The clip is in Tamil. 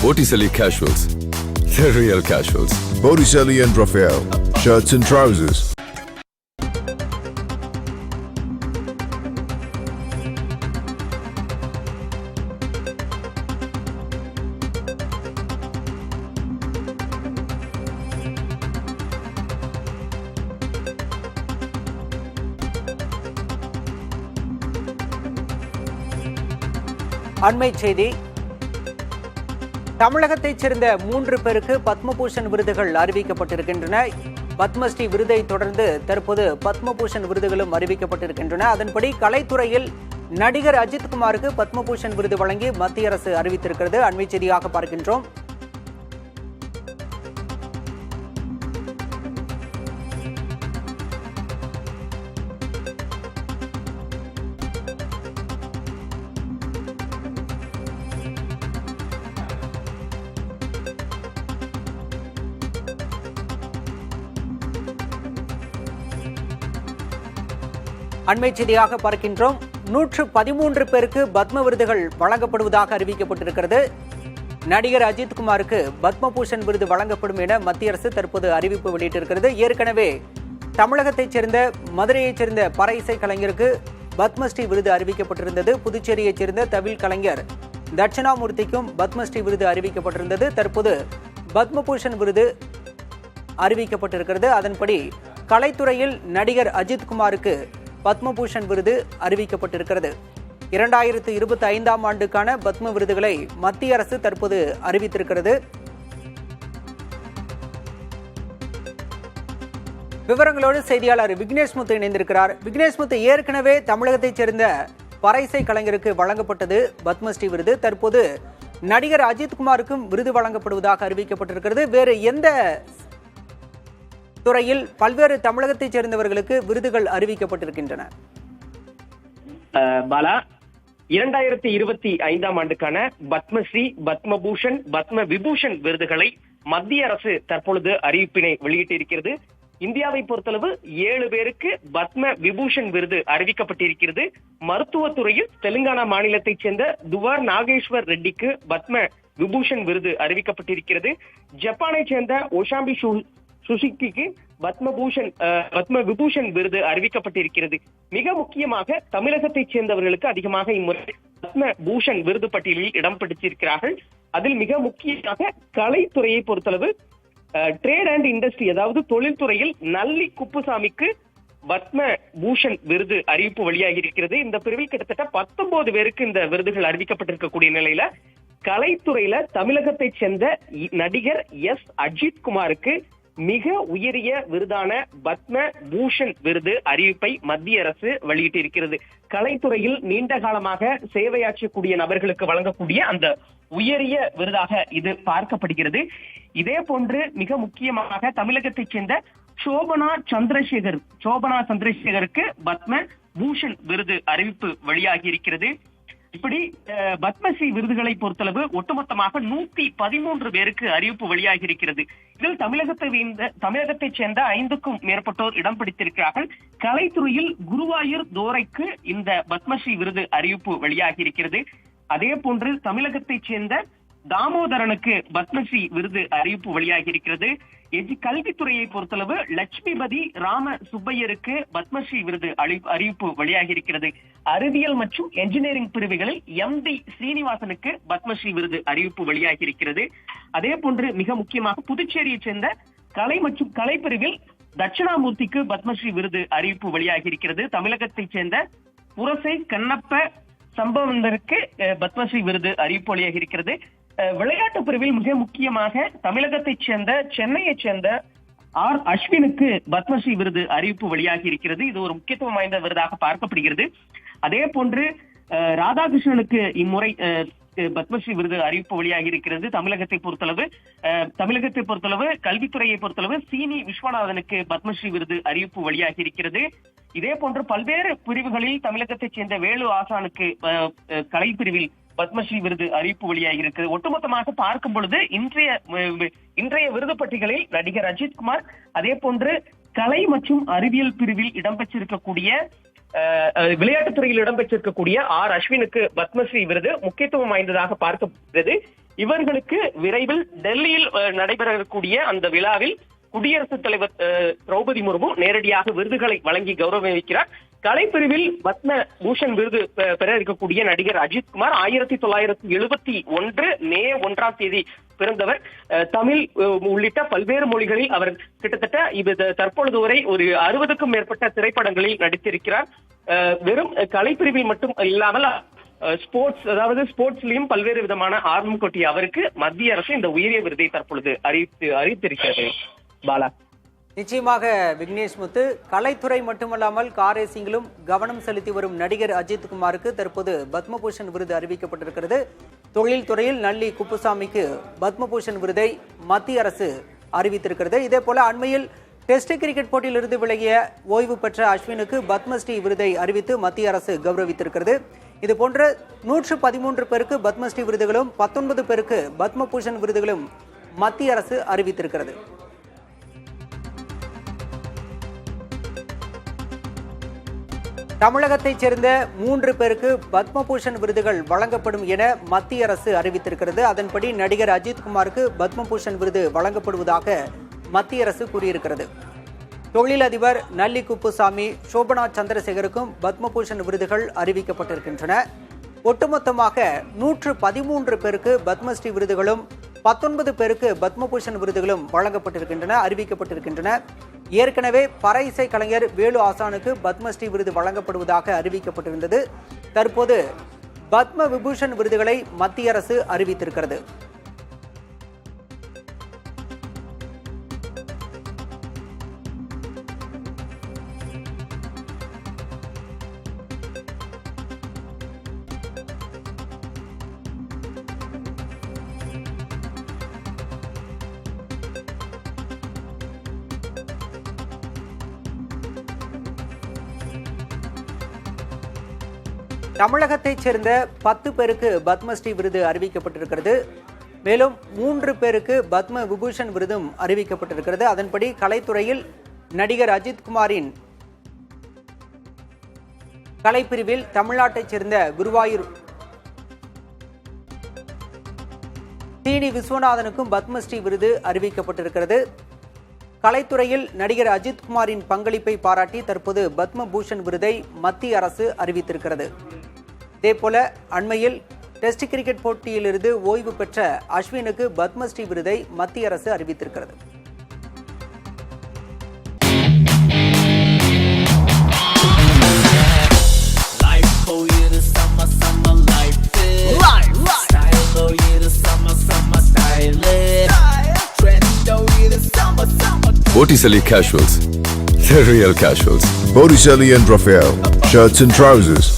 Botticelli Casuals. The real casuals. Botticelli and Raphael. Shirts and trousers. அண்மை செய்தி. தமிழகத்தைச் சேர்ந்த 3 பேருக்கு பத்மபூஷன் விருதுகள் அறிவிக்கப்பட்டிருக்கின்றன. பத்மஸ்ரீ விருதை தொடர்ந்து தற்போது பத்மபூஷன் விருதுகளும் அறிவிக்கப்பட்டிருக்கின்றன. அதன்படி கலைத்துறையில் நடிகர் அஜித்குமாருக்கு பத்மபூஷன் விருது வழங்கி மத்திய அரசு அறிவித்திருக்கிறது. அண்மை செய்தியாக பார்க்கின்றோம். அண்மை செய்தியாக பார்க்கின்றோம். 113 பேருக்கு பத்ம விருதுகள் வழங்கப்படுவதாக அறிவிக்கப்பட்டிருக்கிறது. நடிகர் அஜித்குமாருக்கு பத்மபூஷன் விருது வழங்கப்படும் என மத்திய அரசு தற்போது அறிவிப்பு வெளியிட்டிருக்கிறது. ஏற்கனவே தமிழகத்தைச் சேர்ந்த மதுரையைச் சேர்ந்த பறை இசை கலைஞருக்கு பத்மஸ்ரீ விருது அறிவிக்கப்பட்டிருந்தது. புதுச்சேரியைச் சேர்ந்த தவில் கலைஞர் தட்சிணாமூர்த்திக்கும் பத்மஸ்ரீ விருது அறிவிக்கப்பட்டிருந்தது. தற்போது பத்மபூஷன் விருது அறிவிக்கப்பட்டிருக்கிறது. அதன்படி கலைத்துறையில் நடிகர் அஜித்குமாருக்கு பத்மபூஷன் விருது அறிவிக்கப்பட்டிருக்கிறது. 2025ஆம் ஆண்டுக்கான பத்ம விருதுகளை மத்திய அரசு தற்போது அறிவித்திருக்கிறது. விவரங்களோடு செய்தியாளர் விக்னேஷ்முத்து இணைந்திருக்கிறார். விக்னேஷ்முத்து, ஏற்கனவே தமிழகத்தைச் சேர்ந்த பறைசை கலைஞருக்கு வழங்கப்பட்டது பத்மஸ்ரீ விருது. தற்போது நடிகர் அஜித்குமாருக்கும் விருது வழங்கப்படுவதாக அறிவிக்கப்பட்டிருக்கிறது. வேறு எந்த துறையில் பல்வேறு தமிழகத்தைச் சேர்ந்தவர்களுக்கு விருதுகள் அறிவிக்கப்பட்டிருக்கின்றன? பாலா, 2025ஆம் ஆண்டுக்கான பத்மஸ்ரீ, பத்மபூஷன், பத்ம விபூஷன் விருதுகளை மத்திய அரசு தற்பொழுது அறிவிப்பினை வெளியிட்டிருக்கிறது. இந்தியாவை பொறுத்தளவு 7 பேருக்கு பத்ம விபூஷன் விருது அறிவிக்கப்பட்டிருக்கிறது. மருத்துவத்துறையில் தெலுங்கானா மாநிலத்தைச் சேர்ந்த துவார் நாகேஸ்வர் ரெட்டிக்கு பத்ம விபூஷன் விருது அறிவிக்கப்பட்டிருக்கிறது. ஜப்பானை சேர்ந்த ஓஷாம்பி சுசுகிக்கு பத்ம விபூஷன் விருது அறிவிக்கப்பட்டிருக்கிறது. மிக முக்கியமாக தமிழகத்தைச் சேர்ந்தவர்களுக்கு அதிகமாக இம்முறை பத்ம பூஷன் விருது பட்டியலில் இடம் பிடித்திருக்கிறார்கள். அதில் மிக முக்கியமாக கலைத்துறையை பொறுத்தளவு ட்ரேட் அண்ட் இண்டஸ்ட்ரி, அதாவது தொழில்துறையில் நல்லி குப்புசாமிக்கு பத்ம பூஷன் விருது அறிவிப்பு வெளியாகி இருக்கிறது. இந்த பிரிவில் கிட்டத்தட்ட 19 பேருக்கு இந்த விருதுகள் அறிவிக்கப்பட்டிருக்கக்கூடிய நிலையில கலைத்துறையில தமிழகத்தைச் சேர்ந்த நடிகர் அஜித்குமாருக்கு மிக உயரிய விருதான பத்ம பூஷன் விருது அறிவிப்பை மத்திய அரசு வெளியிட்டிருக்கிறது. கலைத்துறையில் நீண்ட காலமாக சேவையாற்றக்கூடிய நபர்களுக்கு வழங்கக்கூடிய அந்த உயரிய விருதாக இது பார்க்கப்படுகிறது. இதே போன்று மிக முக்கியமாக தமிழகத்தைச் சேர்ந்த சோபனா சந்திரசேகருக்கு பத்ம பூஷன் விருது அறிவிப்பு வெளியாகி இருக்கிறது. இப்படி பத்மஸ்ரீ விருதுகளை பொறுத்தளவு ஒட்டுமொத்தமாக 113 பேருக்கு அறிவிப்பு வெளியாகி இருக்கிறது. இதில் தமிழகத்தைச் சேர்ந்த 5க்கும் மேற்பட்டோர் இடம் பிடித்திருக்கிறார்கள். கலைத்துறையில் குருவாயூர் தோரைக்கு இந்த பத்மஸ்ரீ விருது அறிவிப்பு வெளியாகி இருக்கிறது. அதே போன்று தமிழகத்தைச் சேர்ந்த தாமோதரனுக்கு பத்மஸ்ரீ விருது அறிவிப்பு வெளியாகி இருக்கிறது. கல்வித்துறையை பொறுத்தளவு லட்சுமிபதி ராம சுப்பையருக்கு பத்மஸ்ரீ விருது அறிவிப்பு வெளியாகி இருக்கிறது. அறிவியல் மற்றும் என்ஜினியரிங் பிரிவுகளில் MD ஸ்ரீனிவாசனுக்கு பத்மஸ்ரீ விருது அறிவிப்பு வெளியாகி இருக்கிறது. அதே போன்று மிக முக்கியமாக புதுச்சேரியை சேர்ந்த கலை மற்றும் கலைப்பிரிவில் தட்சிணாமூர்த்திக்கு பத்மஸ்ரீ விருது அறிவிப்பு வெளியாகி இருக்கிறது. தமிழகத்தைச் சேர்ந்த புரசை கண்ணப்ப சம்பவந்தருக்கு பத்மஸ்ரீ விருது அறிவிப்பு வெளியாகி இருக்கிறது. விளையாட்டு பிரிவில் மிக முக்கியமாக தமிழகத்தைச் சேர்ந்த சென்னையைச் சேர்ந்த R அஸ்வினுக்கு பத்மஸ்ரீ விருது அறிவிப்பு வெளியாகி இருக்கிறது. இது ஒரு முக்கியத்துவம் வாய்ந்த விருதாக பார்க்கப்படுகிறது. அதே போன்று ராதாகிருஷ்ணனுக்கு இம்முறை பத்மஸ்ரீ விருது அறிவிப்பு வெளியாகி இருக்கிறது. தமிழகத்தை பொறுத்தளவு கல்வித்துறையை பொறுத்தளவு சீனி விஸ்வநாதனுக்கு பத்மஸ்ரீ விருது அறிவிப்பு வெளியாகி இருக்கிறது. இதே போன்று பல்வேறு பிரிவுகளில் தமிழகத்தைச் சேர்ந்த வேலு ஆசானுக்கு கலைப்பிரிவில் பத்மஸ்ரீ விருது அறிவிப்பு வெளியாகி இருக்கிறது. ஒட்டுமொத்தமாக பார்க்கும் பொழுது இன்றைய விருது பட்டியலில் நடிகர் அஜித்குமார், அதே போன்று கலை மற்றும் அறிவியல் பிரிவில் இடம்பெற்றிருக்கக்கூடிய விளையாட்டுத்துறையில் இடம்பெற்றிருக்கக்கூடிய R அஸ்வினுக்கு பத்மஸ்ரீ விருது முக்கியத்துவம் வாய்ந்ததாக பார்க்கப்படுகிறது. இவர்களுக்கு விரைவில் டெல்லியில் நடைபெறக்கூடிய அந்த விழாவில் குடியரசுத் தலைவர் திரௌபதி முர்மு நேரடியாக விருதுகளை வழங்கி கௌரவிக்கிறார். கலைப்பிரிவில் பத்ம பூஷன் விருது பெற இருக்கக்கூடிய நடிகர் அஜித்குமார் 1971 மே 1 பிறந்தவர். தமிழ் உள்ளிட்ட பல்வேறு மொழிகளில் அவர் கிட்டத்தட்ட தற்பொழுது வரை ஒரு 60க்கும் மேற்பட்ட திரைப்படங்களில் நடித்திருக்கிறார். வெறும் கலைப்பிரிவில் மட்டும் இல்லாமல் ஸ்போர்ட்ஸ்லயும் பல்வேறு விதமான ஆர்வம் கொட்டிய அவருக்கு மத்திய அரசு இந்த உயரிய விருதை தற்பொழுது அறிவித்திருக்கிறது. பாலா, நிச்சயமாக விக்னேஷ் முத்து, கலைத்துறை மட்டுமல்லாமல் கார் ரேசிங்கிலும் கவனம் செலுத்தி வரும் நடிகர் அஜித்குமாருக்கு தற்போது பத்மபூஷன் விருது அறிவிக்கப்பட்டிருக்கிறது. தொழில் துறையில் நல்லி குப்புசாமிக்கு பத்மபூஷன் விருதை மத்திய அரசு அறிவித்திருக்கிறது. இதே போல அண்மையில் டெஸ்ட் கிரிக்கெட் போட்டியிலிருந்து விலகிய ஓய்வு பெற்ற அஸ்வினுக்கு பத்மஸ்ரீ விருதை அறிவித்து மத்திய அரசு கௌரவித்திருக்கிறது. இதுபோன்ற 113 பேருக்கு பத்மஸ்ரீ விருதுகளும் 19 பேருக்கு பத்மபூஷன் விருதுகளும் மத்திய அரசு அறிவித்திருக்கிறது. தமிழகத்தைச் சேர்ந்த 3 பேருக்கு பத்மபூஷன் விருதுகள் வழங்கப்படும் என மத்திய அரசு அறிவித்திருக்கிறது. அதன்படி நடிகர் அஜித்குமாருக்கு பத்மபூஷன் விருது வழங்கப்படுவதாக மத்திய அரசு கூறியிருக்கிறது. தொழிலதிபர் நல்லி குப்புசாமி, சோபனா சந்திரசேகருக்கும் பத்மபூஷன் விருதுகள் அறிவிக்கப்பட்டிருக்கின்றன. ஒட்டுமொத்தமாக 113 பேருக்கு பத்மஸ்ரீ விருதுகளும் 19 பேருக்கு பத்மபூஷன் விருதுகளும் அறிவிக்கப்பட்டிருக்கின்றன. ஏற்கனவே பறை இசை கலைஞர் வேலு ஆசானுக்கு பத்மஸ்ரீ விருது வழங்கப்படுவதாக அறிவிக்கப்பட்டிருந்தது. தற்போது பத்ம விபூஷன் விருதுகளை மத்திய அரசு அறிவித்திருக்கிறது. தமிழகத்தைச் சேர்ந்த 10 பேருக்கு பத்மஸ்ரீ விருது அறிவிக்கப்பட்டிருக்கிறது. மேலும் 3 பேருக்கு பத்ம விபூஷன் விருதும் அறிவிக்கப்பட்டிருக்கிறது. அதன்படி கலைத்துறையில் நடிகர் அஜித்குமாரின் கலைப்பிரிவில் தமிழ்நாட்டைச் சேர்ந்த குருவாயூர் டி விஸ்வநாதனுக்கும் பத்மஸ்ரீ விருது அறிவிக்கப்பட்டிருக்கிறது. கலைத்துறையில் நடிகர் அஜித்குமாரின் பங்களிப்பை பாராட்டி தற்போது பத்ம பூஷன் விருதை மத்திய அரசு அறிவித்திருக்கிறது. இதேபோல அண்மையில் டெஸ்ட் கிரிக்கெட் போட்டியிலிருந்து ஓய்வு பெற்ற அஸ்வினுக்கு பத்மஸ்ரீ விருதை மத்திய அரசு அறிவித்திருக்கிறது. Botticelli Casuals, the real casuals. Botticelli and Raphael, shirts and trousers.